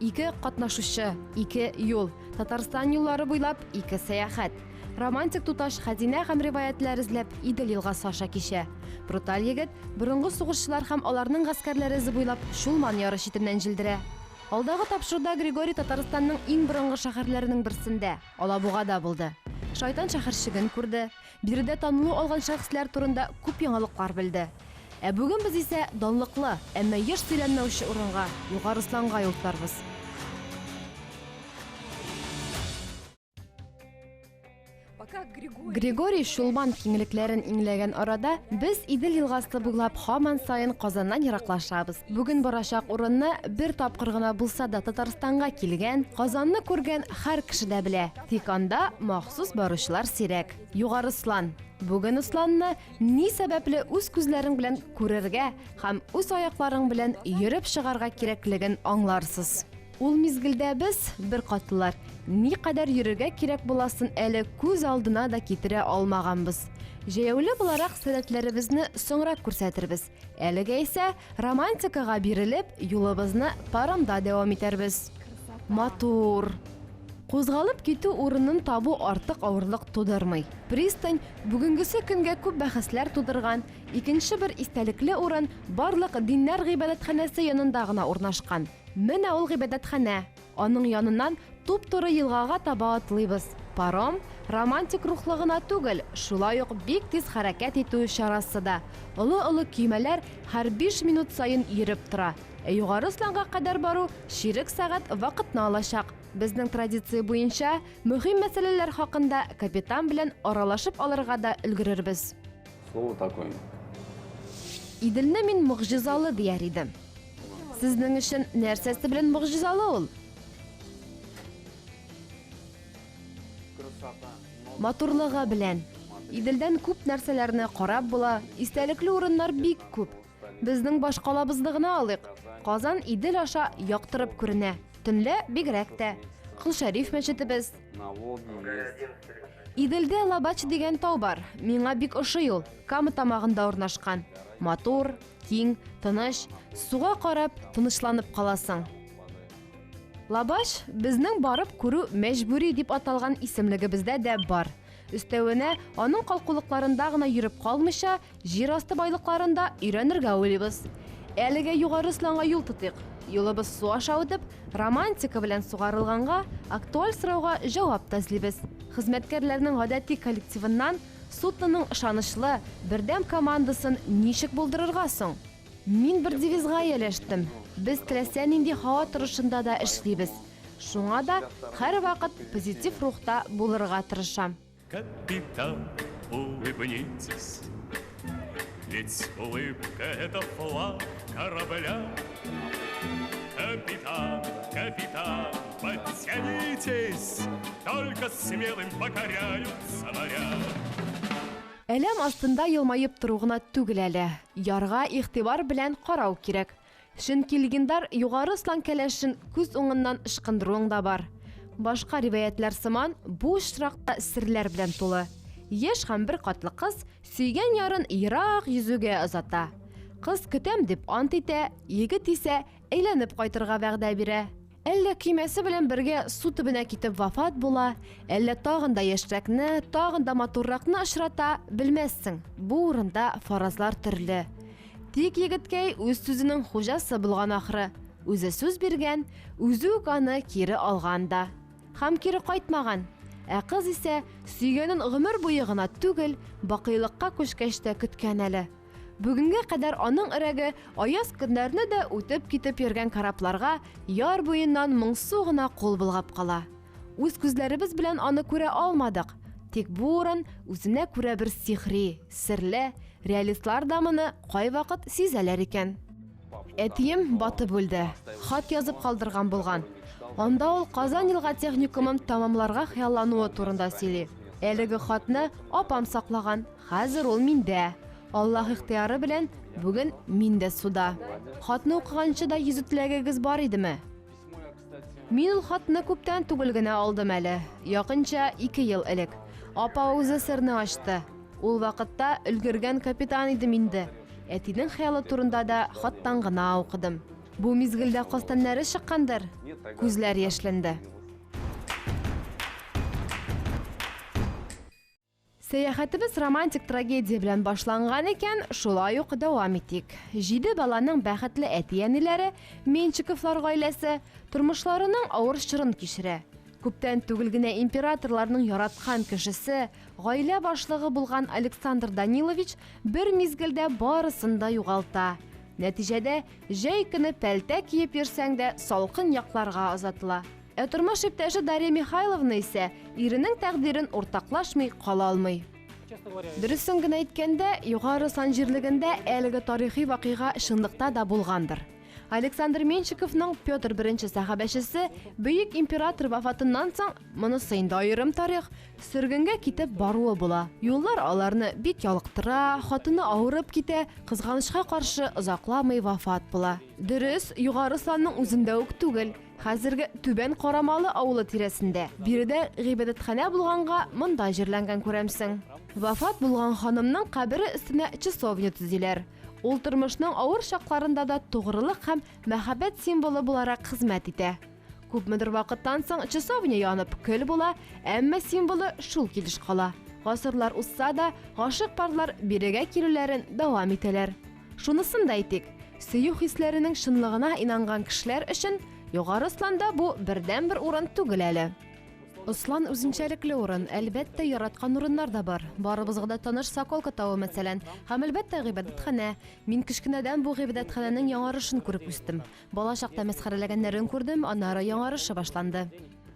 Ике катнашучы, ике юл. Татарстан юллары буйлап ике сәяхәт. Романтик туташ хәзинә һәм риваятләр эзләп Идел елгасы аша кичә. Бруталь егет борынгы сугышчылар һәм аларның гаскәрләре эзе буйлап Шулман яры читеннән җилдерә. Алдагы тапшыруда Григорий Татарстанның иң борынгы шәһәрләренең берсендә, Алабугада булды. Шайтан шәһәрчеген күрде. Биредә танылу алган шәхесләр турында күп яңалыклар белде. Ә бүген без исә данлыклы, әмма еш сөйләнмәүче урынга, Югарысланга юл тотарбыз. Григорий Шулман киңлекләрен иңләгән арада без Идел елгасы буйлап һаман сайын Казаннан ераклашабыз. Бүген барачак урынны бер тапкыр гына булса да Татарстанга килгән, Казанны күргән һәр кеше дә белә. Тик анда махсус баручылар сирәк. Югарыслан. Бүген Усланны ни сәбәпле үз күзләрең белән күрергә һәм үз аякларың белән йөреп чыгарга кирәклеген аңларсыз. Ул мизгелдә без бер катлылар никадәр йөрергә кирәк буласын әле күз алдына да китерә алмаганбыз. Җәяүле буларак сәләтләребезне соңрак күрсәтербез. Әлегә исә романтикага бирелеп, юлыбызны паромда дәвам итәрбез. Матур. Кузгалып китү урынын табу артык авырлык тудырмый. Пристань бүгенгесе көнгә күп бәхәсләр тудырган. Икенче бер истәлекле урын барлык диннәр гыйбадәтханәсе янында гына урнашкан. Менә ул гыйбадәтханә. Аның яныннан туп-туры елгага таба атлыйбыз. Паром романтик рухлыгына түгел, шулай ук бик тиз хәрәкәт итү чарасы да. Олы-олы көймәләр һәр 5 минут сайын йөреп тора. Югарысланга кадәр бару ширек сәгать вакытны алачак. Безнең традиция буенча мөһим мәсьәләләр хакында капитан белән аралашып алырга да өлгерербез. Слово такое. Иделне мин мөгъҗизалы дияр идем. Сезнең өчен нәрсәсе белән мөгъҗизалы ул? Матурлыгы белән. Иделдән күп нәрсәләрне карап була, истәлекле урыннар бик күп. Безнең башкалабызны гына алыйк. Казан Идел аша яктырып күренә. Төнлә бигрәк тә. Кылшәриф мәчетебез. Иделдә Лабач дигән тау бар. Миңа бик ошый ул. Кама тамагында урнашкан. Матур, киң, тыныч, суга карап тынычланып каласың. Лабаш безнең барып күрү мәҗбүри дип аталган исемлегебездә дә бар. Өстәвенә, аның калкулыкларында гына йөреп калмыйча, җир асты байлыкларында өйрәнергә уйлыйбыз. Әлегә Югарысланга юл тотыйк. Юлыбыз су аша үтеп, романтика белән сугарылганга, актуаль сорауга җавап тәзлибез. Хезмәткәрләрнең гадәти коллективыннан судның ышанычлы бердәм командасын ничек булдырырга соң? Мин бер девизга яләштем. Без теләсә нинди һава торышында да эшлибез. Шуңа да һәр вакыт позитив рухта булырга тырышам. Капитан, улыбнитесь, ведь улыбка — это флаг корабля. Капитан, капитан, подтянитесь, только смелым покоряются моря. Әлем астында елмайып тору гына түгел әле. Ярга игътибар белән карау кирәк. Чөнки легендар Югарыслан кәләшен күз уңыннан ышкындыруың да бар. Башка риваятләр сыман бу очракта серләр белән тулы. Яшь һәм бер катлы кыз сөйгән ярын ерак йөзүгә озата. Кыз көтәм дип ант итә, егет исә әйләнеп кайтырга вәгъдә бирә. Әллә көймәсе белән бергә су төбенә китеп вафат була, әллә тагын да яшьрәкне, тагын да матурракны очрата, белмәссең. Бу урында фаразлар төрле. Тик егеткәй үз сүзенең хуҗасы булган ахры. Үзе сүз биргән, үзе үк аны кире алган да. Һәм кире кайтмаган. Ә кыз исә сөйгәнен гомер буе гына түгел, бакыйлыкка күчкәч тә көткән әле. Бүгенгә кадәр аның ирәге аяз көннәрне дә үтеп китеп йөргән корабларга яр буеннан моңсу гына кул булгап кала. Үз күзләребез белән аны күрә алмадык. Тик бу урын үзенә күрә бер сихри, серле, реалистлар да моны кайвакыт сизәләр икән. Әтием батып үлде. Хат язып калдырган булган. Анда ул Казан елга техникумын тамамларга хыяллануы турында сөйли. Әлеге хатны апам саклаган. Хәзер ул миндә. Аллаһ ихтияры белән бүген миндә суда. Хатны укыганчы да йөзүтләгегез бар идеме? Мин ул хатны күптән түгел генә алдым әле. Якынча 2 ел элек. Апа үзе серне ачты. Ул вакытта өлгергән капитан идем инде. Әтинең хыялы турында да хаттан гына укыдым. Бу мизгелдә кастаннары чыккандыр. Күзләр яшьләнде. Сәяхәтебез романтик трагедия белән башланган икән, шулай ук дәвам итик. 7 баланың бәхетле әти-әниләре, Менчиковлар гаиләсе, тормышларының авыр чорын кичерә. Күптән түгел генә императорларның яраткан кешесе, гаилә башлыгы булган Александр Данилович бер мизгелдә барысын да югалта. Нәтиҗәдә, җәй көне пәлтә киеп йөрсәң дә салкын якларга озатыла. Тормыш иптәше Дарья Михайловна исә иренең тәкъдирен уртаклашмый кала алмый. Дөресен генә әйткәндә, югары сан җирлегендә әлеге тарихи вакыйга чынлыкта да булгандыр. Александр Менчиковның Петр I сәхабәчесе бөек император вафатыннан соң монысы инде аерым тарих, сөргенгә китеп баруы була. Юллар аларны бик ялыктыра, хатыны авырып китә, кызганычка каршы озакламый вафат була. Дөрес, югары санның үзендә үк түгел. Хәзерге Түбән Карамалы авылы тирәсендә. Биредә гыйбадәтханә булганга монда җирләнгән күрәмсең. Вафат булган ханымның кабере өстенә часовня төзиләр. Ул тормышның авыр шакларында да тугрылык һәм мәхәббәт символы буларак хезмәт итә. Күпмедер вакыттан соң часовня янып көл була, әмма символы шул килеш кала. Гасырлар узса да, гашык парлар бирегә килүләрен дәвам итәләр. Шунысын да әйтик, сөю хисләренең чынлыгына инанган кешеләр өчен югары Исланда бу бердән-бер урын түгел әле. Ислан үзенчәлекле урын, әлбәттә яраткан урыннар да бар. Барыбызга да таныш Соколка тавы мәсәлән, һәм әлбәттә гыйбадәтханә. Мин кичкенәдән бу гыйбадәтханәнең яңарышын күреп үстем. Бала чакта мәсхәрәләгәннәрен күрдем, аннары яңарышы башланды.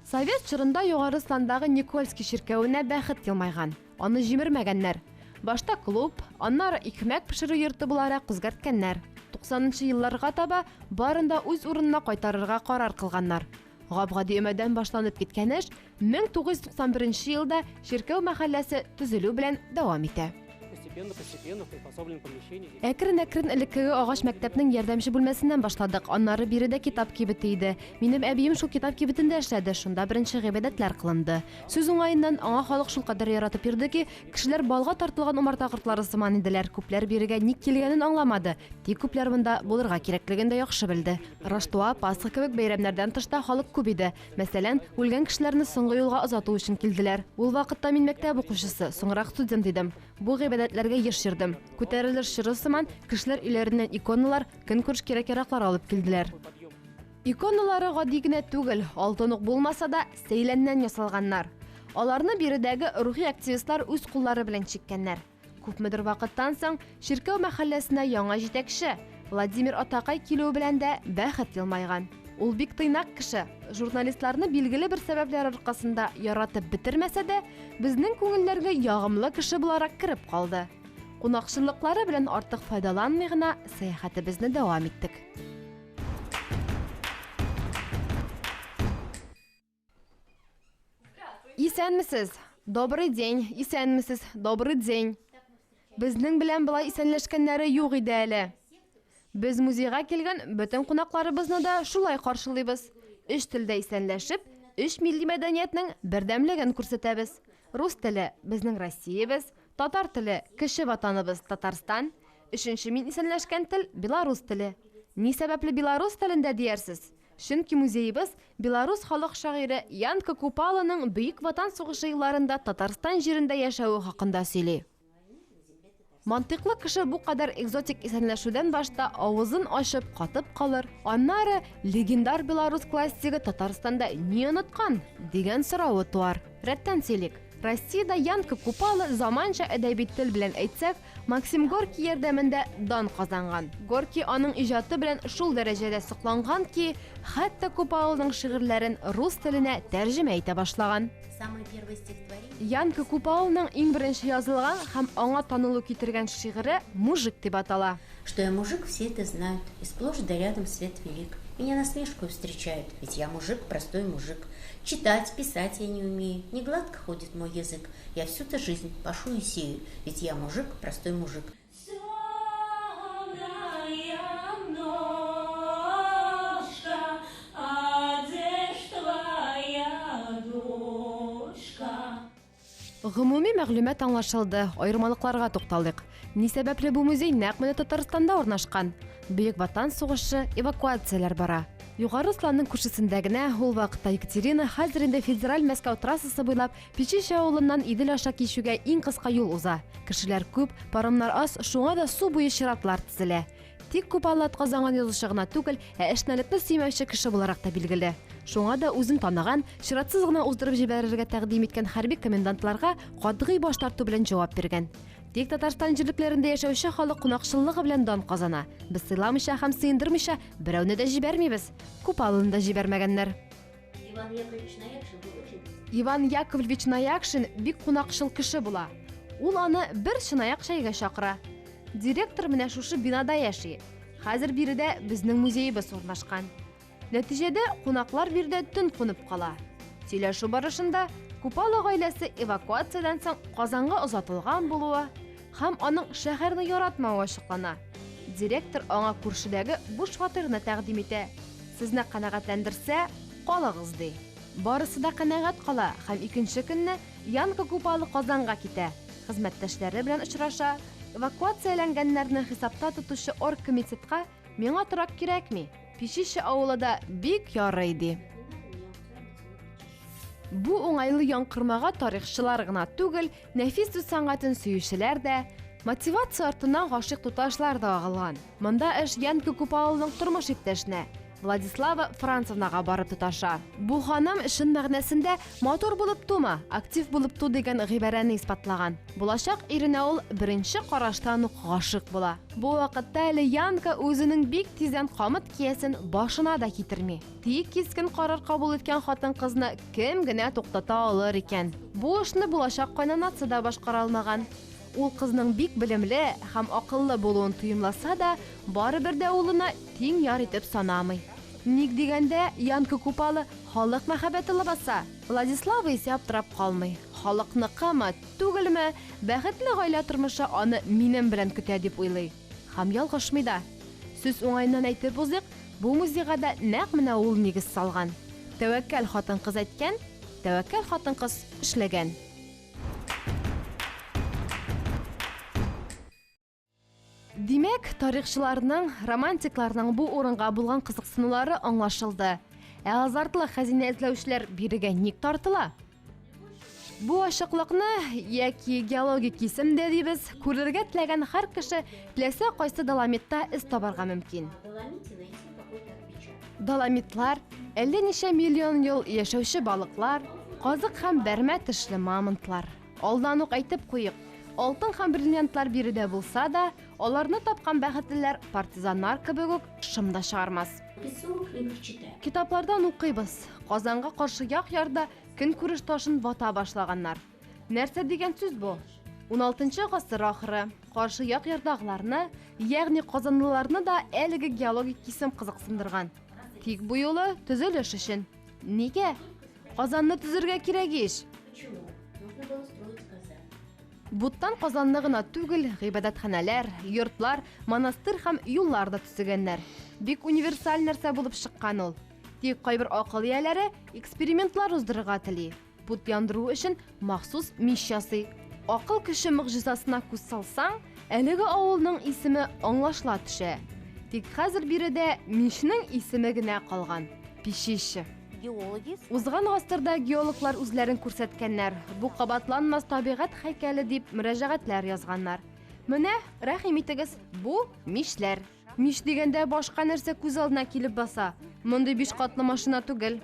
Совет чорында югары Исландагы Никольский чиркәвенә бәхет елмайган. Аны җимермәгәннәр. Башта клуб, аннары икмәк пешерү йорты буларак үзгәрткәннәр. 90нчы елларга таба барында үз урынына кайтарырга карар кылганнар. Габгади өмәдән башланып киткән эш 1991 елда Чиркәү мәхәлләсе төзелү белән дәвам итә. Әкрен-әкрен элеккеге агач мәктәпнең ярдәмче бүлмәсеннән башладык. Аннары биредә китап кибете иде. Минем әбием шул китап кибетендә эшләде. Шунда беренче гыйбадәтләр кылынды. Сүз уңаеннан аңа халык шул кадәр яратып йөрде ки, кешеләр балга тартылган умарта кортлары сыман иделәр. Күпләр бирегә ник килгәнен аңламады. Тик күпләр монда булырга кирәклеген дә яхшы белде. Раштуа, Пасха кебек бәйрәмнәрдән тышта халык күп иде. Мәсәлән, үлгән кешеләрне соңгы юлга озату өчен килделәр. Ул вакытта мин мәктәп укучысы, соңрак студент идем. Бу гыйбадәтләргә еш йөрдем. Күтәрелер чыры сыман кешеләр өйләреннән иконалар, көнкүреш кирәк-яраклар алып килделәр. Иконалары гади генә түгел, алтын ук булмаса да сәйләннән ясалганнар. Аларны биредәге рухи активистлар үз куллары белән чиккәннәр. Күпмедер вакыттан соң Чиркәү мәхәлләсенә яңа җитәкче Владимир Атакай килү белән дә бәхет елмайган. Ул бик тыйнак кеше. Журналистларны билгеле бер сәбәпләр аркасында яратып бетермәсә дә, безнең күңелләргә ягымлы кеше буларак кирип калды. Кунакчылыклары белән артык файдаланмый гына сәяхәтебезне дәвам иттек. Исәнмесез? Добрый день. Исәнмесез? Добрый день. Безнең белән булай исәнләшкәннәре юк иде әле. Без музейга килгән бөтен кунакларыбызны да шулай каршылыйбыз. Өч телдә исәнләшеп, өч милли мәдәниятнең бердәмлеген күрсәтәбез. Рус теле безнең Россиябез, татар теле кеше ватаныбыз Татарстан, өченче мин исәнләшкән тел белорус теле. Ни сәбәпле белорус телендә диярсез? Чөнки музейыбыз Белорус халык шагыйре Янка Купаланың бөек ватан сугышы елларында Татарстан җирендә яшәүе хакында сөйли. Мантыклы кеше бу кадәр экзотик исәнләшүдән башта авызын ачып катып калыр. Аннары легендар белорус классигы Татарстанда ни оныткан дигән сорауы туар. Рәттән сөйлик. Россиядә Янка Купала заманча әдәби тел белән әйтсәк, Максим Горький ярдәмендә дан казанган. Горький аның иҗаты белән шул дәрәҗәдә сокланган ки, хәтта Купаланың шигырьләрен рус теленә тәрҗемә итә башлаган. Янка Купаланың иң беренче язылган һәм аңа танылу китергән шигыре «Мужик» дип атала. Что я мужик, все это знают, и сплошь да рядом свет велик. Меня насмешкой встречают, ведь я мужик, простой мужик. Читать, писать я не умею, не гладко ходит мой язык. Я всю-то жизнь пашу и сею, ведь я мужик, простой мужик. Гомуми мәгълүмат аңлашылды, айырмалыкларга тукталдык. Ни сәбәпле бу музей нәкъ менә Татарстанда урнашкан? Бөек Ватан сугышы, эвакуациялар бара. Югары Сланның күршесендә генә ул вакытта Екатерина хәзер инде федераль Мәскәү трассасы буйлап Печище авылыннан Идел аша кичүгә иң кыска юл уза. Кешеләр күп, паромнар аз, шуңа да су буе чиратлар тезелә. Тик күп аллат казанган язучы гына түгел, эшнәлекне сөймәүче кеше буларак та билгеле. Шуңа да үзен танаган, чиратсыз гына уздырып җибәрергә тәкъдим иткән хәрби комендантларга катгый баш тарту белән җавап биргән. Тик Татарстан җирлекләрендә яшәүче халык кунакчыллыгы белән дан казана. Без сыйламыйча һәм сыендырмыйча берәүне дә җибәрмибез. Купалын да җибәрмәгәннәр. Иван Яковлевич Наякшин бик кунакчыл кеше була. Ул аны бер чынаяк чәйгә чакыра. Директор менә шушы бинада яши. Хәзер биредә безнең музейыбыз урнашкан. Нәтиҗәдә кунаклар биредә төн кунып кала. Сөйләшү барышында Купала гаиләсе эвакуациядән соң Казанга озатылган булуы һәм аның шәһәрне яратмавы ачыклана. Директор аңа күршедәге буш фатирны тәкъдим итә. Сезне канәгатьләндерсә, калыгыз ди. Барысы да канәгать кала һәм икенче көнне Янка Купала Казанга китә. Хезмәттәшләре белән очраша. Эвакуацияләнгәннәрне хисапта тотучы оргкомитетка миңа торак кирәкми. Печище авылында бик ярый ди. Бу уңайлы яңкырмага тарихчылар гына түгел, нәфис үз сәнгатен сөючеләр дә, мотивация артыннан гашыйк туташлар да агылган. Монда эш Янка Купаланың тормыш иптәшенә, Владислава Францевнага барып тоташа. Бу ханым эшен мәгънәсендә мотор булып тума, актив булып ту дигән гыйбарәне испатлаган. Булачак иренә ул беренче караштан ук гашык була. Бу вакытта әле Янка үзенең бик тиздән камыт киясен башына да китерми. Тик кискен карар кабул иткән хатын-кызны кем генә туктата алыр икән. Бу эшне булачак кайнанасы да башкара алмаган. Ул кызның бик белемле һәм акыллы булуын тыймласа да, барыбер дә улына тиң яр итеп санамый. Ник дигәндә, Янка Купала халык мәхәббәте лабаса. Владислава исә аптырап калмый. Халыкныкымы, түгелме, бәхетле гаилә тормышы аны минем белән көтә дип уйлый. Һәм ялгышмый да. Сүз уңайыннан әйтеп узыйк, бу музейга да нәкъ менә ул нигез салган. Тәвәккәл хатын-кыз әйткән, тәвәккәл хатын-кыз эшләгән. Димәк, тарихчыларның, романтикларның бу урынга булган кызыксынулары аңлашылды. Ә азартлы хәзинә эзләүчеләр бирегә ник тартыла? Бу ачыклыкны яки геологик кисемдә дибез, күрергә теләгән һәр кеше теләсә кайсы Доломитта эз табарга мөмкин. Доломитлар, әллә ничә миллион ел яшәүче балыклар, казык һәм бәрмә тешле мамонтлар. Алдан ук әйтеп куйык, алтын һәм бриллиантлар биредә булса да, аларны тапкан бәхетлеләр партизаннар кебек үк шымда чыгармас. Китаплардан укыйбыз. Казанга каршы як ярда көнкүреш ташын вата башлаганнар. Нәрсә дигән сүз бу? 16-нчы гасыр ахыры каршы як ярдагыларны, ягъни казанлыларны да әлеге геологик кисем кызыксындырган. Тик бу юлы төзелеш өчен. Нигә? Казанны төзергә кирәк иш. Буттан Казанны гына түгел, гыйбадәтханәләр, йортлар, монастырь һәм юллар да төзегәннәр. Бик универсаль нәрсә булып чыккан ул. Тик кайбер акыл ияләре экспериментлар уздырырга тели. Бут яндыру өчен махсус мич ясый. Акыл кеше мөгъҗизасына күз салсаң, әлеге авылның исеме аңлашыла төшә. Тик хәзер биредә мичнең исеме генә калган. Печище. Узган гасырда геологлар үзләрен күрсәткәннәр. Бу кабатланмас табигать һәйкәле дип мөрәҗәгатьләр язганнар. Менә рәхим итегез, бу мичләр. Мич дигәндә башка нәрсә күз алдына килеп баса. Мондый 5 катлы машина түгел.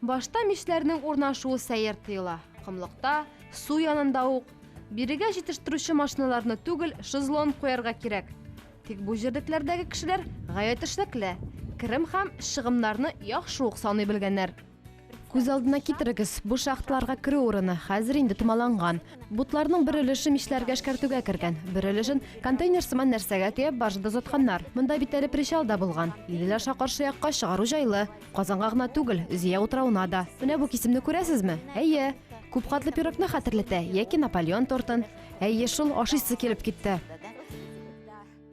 Башта мичләрнең урнашуы сәер тыела. Кымлыкта, су янында ук. Бирегә җитештерүче машиналарны түгел, шезлонг куярга кирәк. Тик бу җирлекләрдәге кешеләр гаять эшлекле. Кирим һәм чыгымнарны яхшы ук саный белгәннәр. Күз алдына китерегез, бу шахталарга керү урыны хәзер инде томаланган. Бутларның бер өлеше мичләргә эшкәртүгә кергән, бер өлешен контейнер сыман нәрсәгә төяп баржада затканнар. Монда бит әле причал да булган. Идел аша каршы якка чыгару җайлы. Казанга гына түгел, Зия утрауына да. Менә бу кисемне күрәсезме? Әйе, күп катлы пирогны хәтерләтә, яки Наполеон тортын. Әйе, шул ашыйсы килеп китте.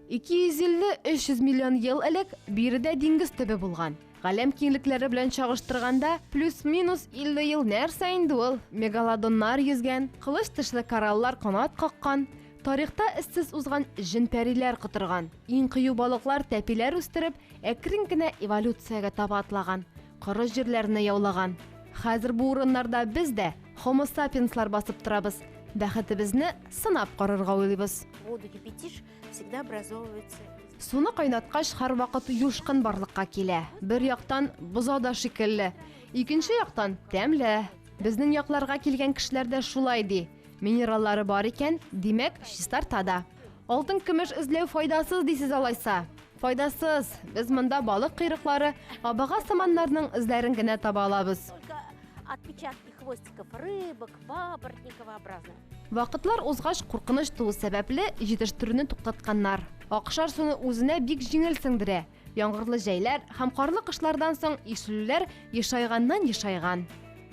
250-300 миллион ел элек биредә диңгез төбе булган. Галәм киңлекләре белән чагыштырганда плюс-минус 50 ел нәрсә инде ул? Мегалодоннар йөзгән, кылыч тышлы кораллар канат каккан, Тарихта эссез узган жин-пәриләр кытырган. Иң кыю балыклар тәпиләр үстереп, әкрен генә эволюциягә таба атлаган. Коры җирләрне яулаган. Хәзер бу урыннарда без дә Homo sapienslар басып торабыз. Бәхетебезне сынап карарга уйлыйбыз. Воду кипятишь, всегда образовывается. Суны кайнаткач һәрвакыт юшкын барлыкка килә. Бер яктан бозада шикелле, икенче яктан тәмле. Безнең якларга килгән кешеләр дә шулай ди. Минераллары бар икән, димәк, чистартада. Алтын көмеш эзләү файдасыз дисез алайса. Файдасыз. Без монда балык койрыклары, абага саманнарның эзләрен генә таба алабыз. Только отпечатки хвостиков рыбок, папоротниковообразные. Вакытлар узгач куркыныч туу сәбәпле җитештерүне туктатканнар. Акшар суны үзенә бик җиңел сеңдерә. Яңгырлы җәйләр һәм карлы кышлардан соң ишелүләр ешайганнан-ешайган.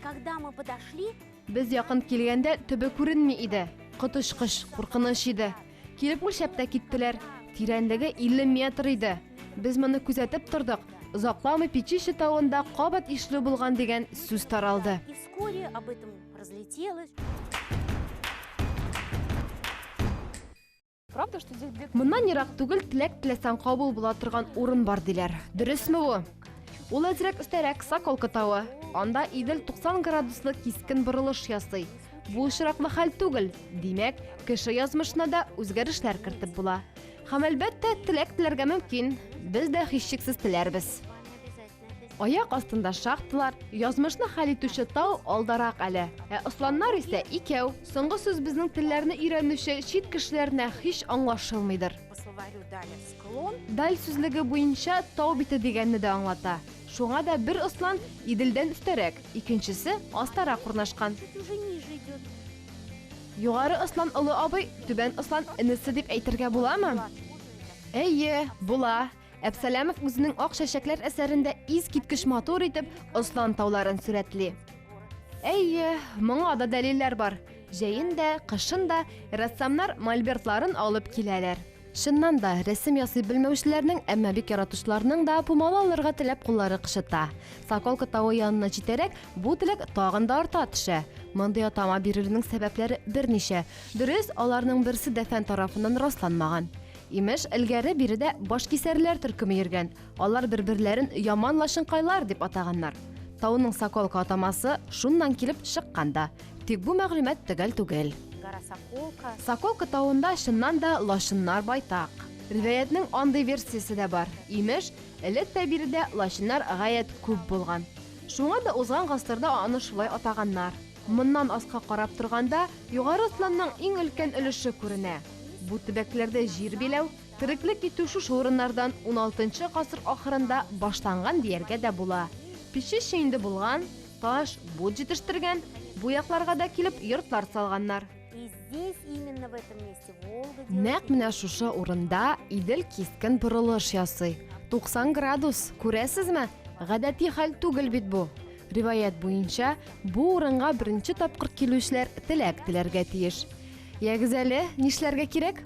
Когда мы подошли, Без якын килгәндә төбе күренми иде. Котышкыч, куркыныч иде. Килеп үлчәп тә киттеләр. Тирәнлеге 50 метр иде. Без моны күзәтеп тордык. Озакламый Печище тауында кабат ишелү булган дигән сүз таралды. и вскоре об этом разлетелось. Правда, что здесь где-то... Моннан ерак түгел теләк теләсәң кабул була торган урын бар диләр. Дөресме бу? Ул әзрәк өстәрәк Соколка тауы. Анда Идел 90 градуслы кискен борылыш ясый. Бу очраклы хәл түгел. Димәк, кеше язмышына да үзгәрешләр кертеп була. Һәм әлбәттә теләк теләргә мөмкин. Без дә һичшиксез теләрбез. Аяк астында шахталар, язмышны хәл итүче тау алдарак әле. Осланнар исә икәү. Соңгы сүз безнең телләрне өйрәнүче чит кешеләренә һич аңлашылмыйдыр. По словарю дали склон. Даль сүзлеге буенча тау бите дигәнне дә аңлата. Шуңа да бер ослан Иделдән өстәрәк, икенчесе астарак урнашкан. Чуть уже ниже идет. Югары ослан олы абый, түбән ослан инесе дип әйтергә буламы? Әйе, була. Әбсәләмов үзенең ак чәчәкләр әсәрендә искиткеч матур итеп ослан тауларын сүрәтли. Әйе, моңа да дәлилләр бар. Җәендә, кышында рәссамнар мольбертларын алып киләләр. Шыннан да рәсем ясый белмәүчеләрнең, әмма бик яратучыларның да пумала алырга теләп куллары кышыта. Соколка тауы янына җитәрәк, бу теләк тагын да арта төшә. Мондый атама бирелүнең сәбәпләре берничә. Дөрес, аларның берсе дә фән тарафыннан расланмаган. Имеш, элгәре биредә башкисәрләр төркеме йөргән. Алар бер-берләрен яман лашынкайлар дип атаганнар. Тауның Соколка атамасы шуннан килеп чыкканда. Тик бу мәгълүмат төгәл түгел. Гора Соколка. Соколка тауында шыннан да лашыннар байтак. Риваятның андый версиясе дә бар. Имеш, элек тә биредә лашыннар гаять күп булган. Шуңа да узган гасырда аны шулай атаганнар. Моннан аска карап торганда, югары осланның иң өлкән өлеше күренә. Бу төбәкләрдә җир биләү, тереклек итү шушы урыннардан 16-нчы гасыр ахырында башланган дияргә дә була. Печище инде булган, таш, бут җитештергән, бу якларга да килеп йортлар салганнар. И здесь, именно в этом месте, Волга Нәкъ менә шушы урында Идел кискен борылыш ясый. 90 градус, күрәсезме? Гадәти хәл түгел бит бу. Риваят буенча, бу урынга беренче тапкыр килүчеләр теләк теләргә тиеш. Ягез әле, нишләргә кирәк?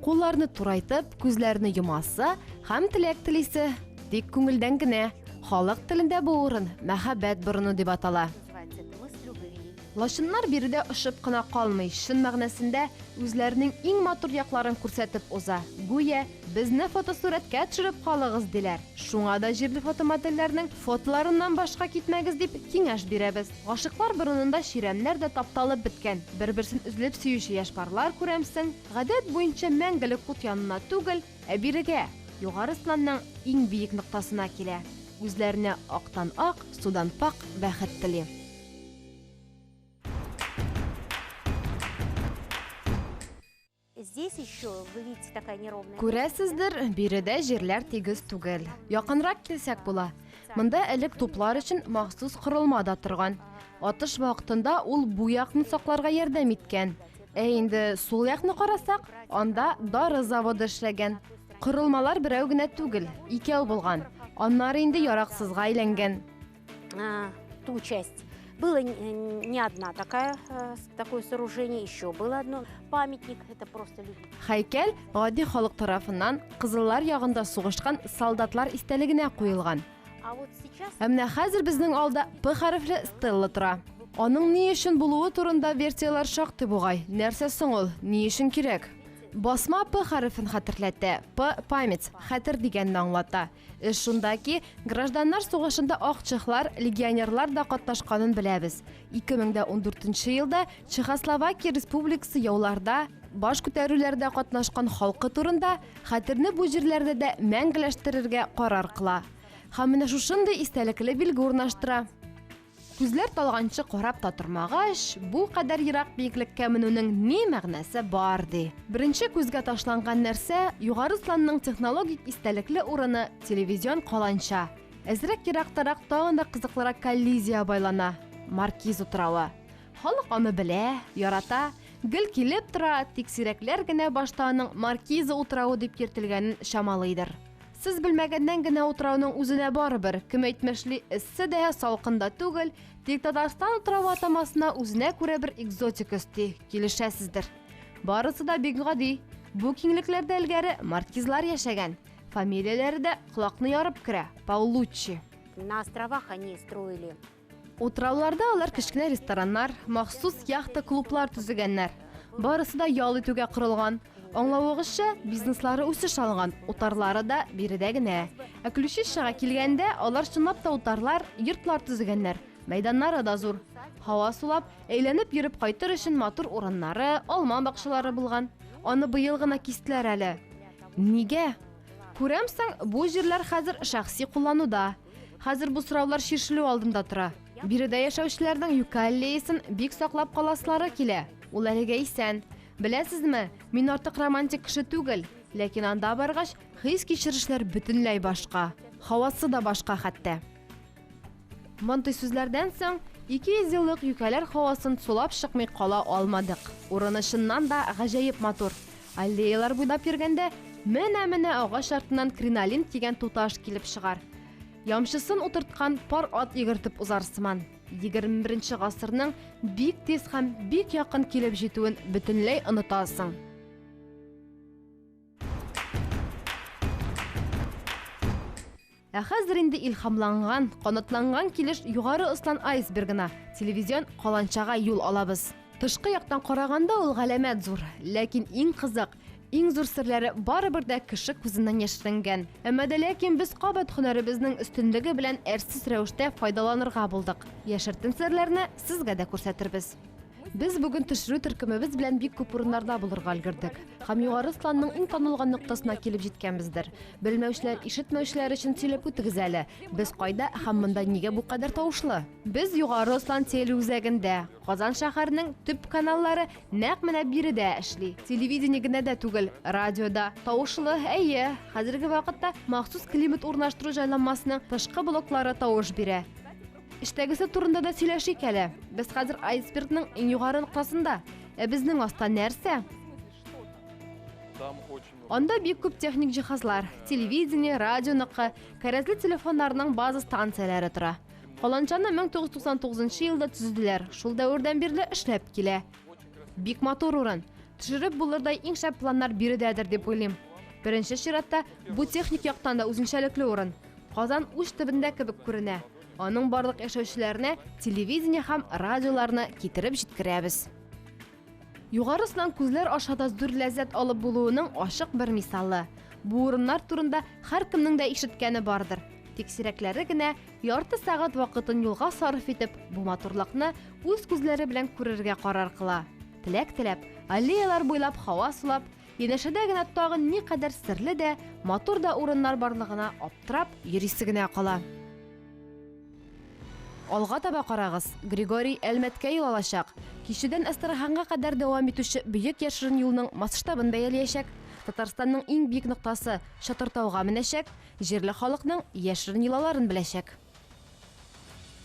Кулларны турайтып, күзләрне йомасы һәм теләк телисе. Тик күңелдән генә. Халык телендә бу урын мәхәббәт борыны дип атала. называется это мыс любви. Лашыннар биредә ышып кына калмый, шын мәгънәсендә үзләренең иң матур якларын күрсәтеп уза. Гүя, безне фотосурәткә төшереп калыгыз диләр. Шуңа да җирле фотомодельләрнең фотоларыннан башка китмәгез дип киңәш бирәбез. Гашыклар борынында ширәмнәр дә тапталып беткән. Бер-берсен үзләп сөюче яшь парлар күрәмсең. Гадәт буенча мәңгелек ут янына түгел, ә бирегә, югары осланның иң биек ноктасына килә. Үзләренә актан ак, судан пак бәхет тели. Здесь еще, вы видите, такая неровная. Күрәсездер, биредә җирләр тигез түгел. Якынрак килсәк була. Монда элек туплар өчен махсус корылма да торган. Атыш вакытында ул бу якны сакларга ярдәм иткән. Инде сул якны карасак, анда дары заводы эшләгән. Корылмалар берәү генә түгел, икәү булган. Аннары инде яраксызга әйләнгән. Ту часть. Было не одна такое сооружение, еще было одно. Памятник, это просто люди. Һәйкәл гади халык тарафыннан кызыллар ягында сугышкан солдатлар истәлегенә куелган. А вот сейчас... Әмма хәзер безнең алда П хәрефле стелла тора. Аның ни өчен булуы турында версиялар шактый бугай. Нәрсә соң ул? Ни өчен кирәк? Басма П хәрефен хәтерләтә. П – память, хәтер дигәнне аңлата. Шунда ки, гражданнар сугышында акчыклар, легионерлар да катнашканын беләбез. 2014 елда Чехословакия республикасы яуларда, баш күтәрүләрдә катнашкан халкы турында хәтерне бу җирләрдә дә мәңгеләштерергә карар кыла. Һәм менә шушындый истәлекле билге урнаштыра. Күзләр талганчы карап та тормагач, бу кадәр ерак биеклеккә менүнең ни мәгънәсе бар ди. Беренче күзгә ташланган нәрсә югары санның технологик истәлекле урыны телевизион каланча. Әзрәк ерактарак тагын да кызыклырак коллизия байлана. Маркиз утравы. Халык аны белә, ярата, гел килеп тора, тиксирәкләр генә башта аның Маркиза утравы дип йөртелгәнен чамалыйдыр. Сез белмәгәннән генә утрауның үзенә барыбер, кем әйтмешли, эссе дә салкында түгел, тик Татарстан утравы атамасына үзенә күрә бер экзотик өсти, килешәсездер. Барысы да бик гади. Бу киңлекләрдә элгәре маркизлар яшәгән. Фамилияләре дә колакны ярып керә. Паулуччи. На островах они строили. Утрауларда алар кечкенә рестораннар, махсус яхта клублар төзегәннәр. Барысы да ял итүгә корылган. Аңлавыгызча, бизнеслары үсеш алган, утарлары да биредә генә. Ә Ключишага килгәндә, алар чынлап та утарлар, йортлар төзегәннәр. Мәйданнары да зур. Һава сулап, әйләнеп йөреп кайтыр өчен матур урыннары, алма бакчалары булган. Аны быел гына кистеләр әле. Нигә? Күрәмсең, бу җирләр хәзер шәхси куллануда. Хәзер бу сораулар шишелү алдында тора. Биредә яшәүчеләрнең юкаллеясын бик саклап каласлары килә. Ул әлегә исән. Беләсезме, мин артык романтик кеше түгел, ләкин анда баргач, хис кичерешләр бөтенләй башка. Һавасы да башка хәтта. Мондай сүзләрдән соң 200 еллык юкәләр һавасын сулап чыкмый кала алмадык. Урыны чыннан да гаҗәеп матур. Аллеялар буйлап йөргәндә, менә агач артыннан кринолин тигән туташ килеп чыгар. Ямчысын утырткан пар ат йөгертеп узарсыман. 21 гасырның бик тиз һәм бик якын килеп җитүен бөтенләй онытасың. Ә хәзер инде илһамланган, канатланган килеш югары ыслан айсбергына, телевизион каланчага юл алабыз. Тышкы яктан караганда ул галәмәт зур, ләкин иң кызык, иң зур серләре барыбер дә кеше күзеннән яшеренгән. Әмма дә ләкин без кабат һөнәребезнең өстенлеге белән әрсез рәвештә файдаланырга булдык. Яшертен серләрне сезгә дә күрсәтербез. Без бүген төшерү төркемебез белән бик күп урыннарда булырга өлгердек. Һәм югары сланның иң танылган ноктасына килеп җиткәнбездер. Белмәүчләр, ишетмәүчләр өчен сөйләп үтегез әле. Без кайда һәм монда нигә бу кадәр тавышлы? Без югары слан телеүзәгендә, Казан шәһәренең төп каналлары нәкъ менә биредә эшли. Телевидение генә дә түгел, радиода тавышлы, әйе, хәзерге вакытта махсус климат урнаштыру җайланмасының тышкы блоклары тавыш бирә. Эштәгесе турында да сөйләшик әле. Без хәзер айсбергның иң югары ноктасында. Ә безнең аста нәрсә? Анда бик күп техник җиһазлар, телевидение, радионыкы, кәрәзле телефоннарның база станцияләре тора. Каланчаны 1999 елда төзеделәр. Шул дәвердән бирле эшләп килә. Бик матур урын. Төшереп булырдай иң шәп планнар биредәдер дип уйлыйм. Беренче чиратта бу техник яктан да үзенчәлекле урын. Казан уч төбендә кебек күренә. Аның барлык яшәүчеләренә телевидение һәм радиоларны китереп җиткерәбез. Югары слан күзләр ашада зур ләззәт алып булуының ашык бер мисалы. Бу урыннар турында һәркемнең дә ишеткәне бардыр. Тиксирәкләре генә ярты сәгать вакытын юлга сарыф итеп, бу матурлыкны үз күзләре белән күрергә карар кыла. Теләк, аллеялар буйлап һава сулап, янәшәдә генә тагын никадәр серле дә, матур да урыннар барлыгына аптырап йөрисе генә кала. Алга таба карагыз. Григорий Әлмәткә юл алачак. Кичәдән Әстерханга кадәр дәвам итүче бөек яшерен юлның масштабын бәяләячәк. Татарстанның иң бик ноктасы Чатыртауга менәчәк, җирле халыкның яшерен йолаларын беләчәк.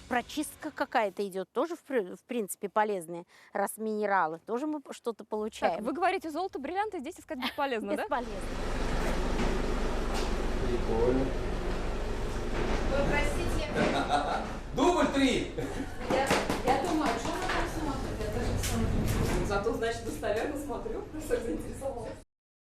Прочистка какая-то идет, тоже в принципе полезная. Раз минералы, тоже мы что-то получаем. Так, вы говорите, золото, бриллианты здесь искать бесполезно, да? Бесполезно. Прикольно. Вы простите. Дубль 3! Я думаю, что она так смотрит? Я даже смотрю. Зато, значит, достоверно смотрю, что заинтересовалась.